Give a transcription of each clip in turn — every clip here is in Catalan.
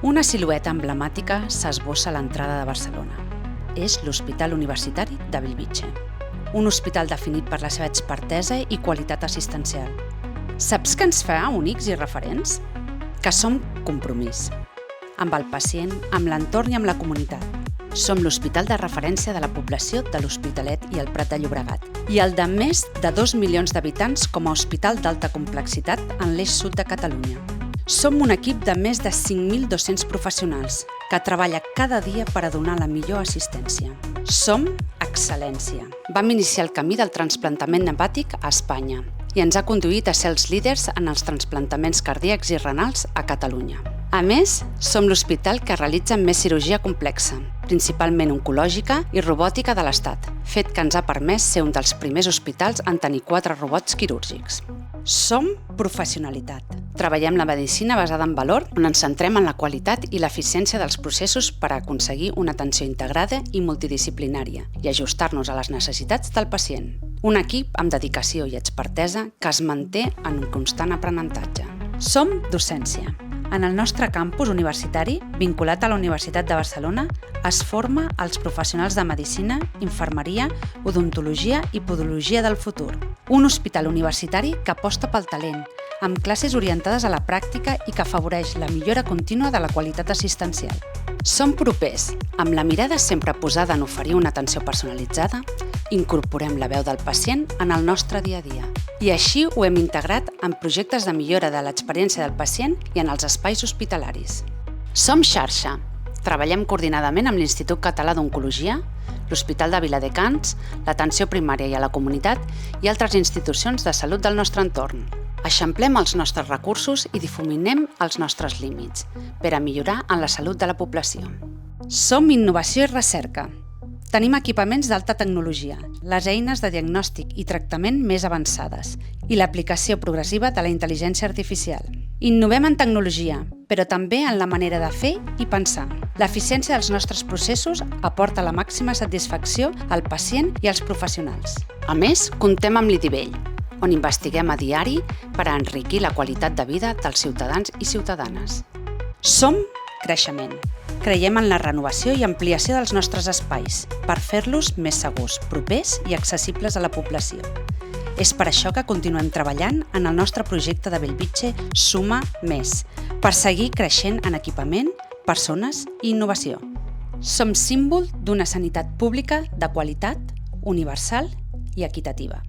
Una silueta emblemàtica s'esbossa a l'entrada de Barcelona. És l'Hospital Universitari de Bellvitge. Un hospital definit per la seva expertesa i qualitat assistencial. Saps què ens fa únics i referents? Que som compromís. Amb el pacient, amb l'entorn i amb la comunitat. Som l'hospital de referència de la població de l'Hospitalet i el Prat de Llobregat i el de més de 2 milions d'habitants com a hospital d'alta complexitat en l'eix sud de Catalunya. Som un equip de més de 5.200 professionals que treballa cada dia per a donar la millor assistència. Som excel·lència. Vam iniciar el camí del trasplantament hepàtic a Espanya i ens ha conduït a ser els líders en els trasplantaments cardíacs i renals a Catalunya. A més, som l'hospital que realitza més cirurgia complexa, principalment oncològica i robòtica de l'Estat, fet que ens ha permès ser un dels primers hospitals en tenir 4 robots quirúrgics. Som professionalitat. Treballem la medicina basada en valor, on ens centrem en la qualitat i l'eficiència dels processos per aconseguir una atenció integrada i multidisciplinària i ajustar-nos a les necessitats del pacient. Un equip amb dedicació i expertesa que es manté en un constant aprenentatge. Som docència. En el nostre campus universitari, vinculat a la Universitat de Barcelona, es forma els professionals de medicina, infermeria, odontologia i podologia del futur. Un hospital universitari que aposta pel talent, amb classes orientades a la pràctica i que afavoreix la millora contínua de la qualitat assistencial. Som propers, amb la mirada sempre posada en oferir una atenció personalitzada, incorporem la veu del pacient en el nostre dia a dia. I així ho hem integrat en projectes de millora de l'experiència del pacient i en els espais hospitalaris. Som xarxa. Treballem coordinadament amb l'Institut Català d'Oncologia, l'Hospital de Viladecans, l'atenció primària i a la comunitat i altres institucions de salut del nostre entorn. Eixamplem els nostres recursos i difuminem els nostres límits per a millorar en la salut de la població. Som innovació i recerca. Tenim equipaments d'alta tecnologia, les eines de diagnòstic i tractament més avançades i l'aplicació progressiva de la intel·ligència artificial. Innovem en tecnologia, però també en la manera de fer i pensar. L'eficiència dels nostres processos aporta la màxima satisfacció al pacient i als professionals. A més, comptem amb l'IDIVELL, on investiguem a diari per a enriquir la qualitat de vida dels ciutadans i ciutadanes. Som creixement. Creiem en la renovació i ampliació dels nostres espais per fer-los més segurs, propers i accessibles a la població. És per això que continuem treballant en el nostre projecte de Bellvitge Suma Més, per seguir creixent en equipament, persones i innovació. Som símbol d'una sanitat pública de qualitat, universal i equitativa.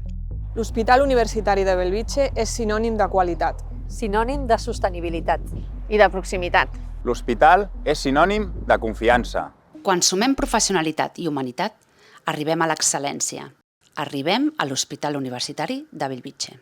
L'Hospital Universitari de Bellvitge és sinònim de qualitat. Sinònim de sostenibilitat. I de proximitat. L'hospital és sinònim de confiança. Quan sumem professionalitat i humanitat, arribem a l'excel·lència. Arribem a l'Hospital Universitari de Bellvitge.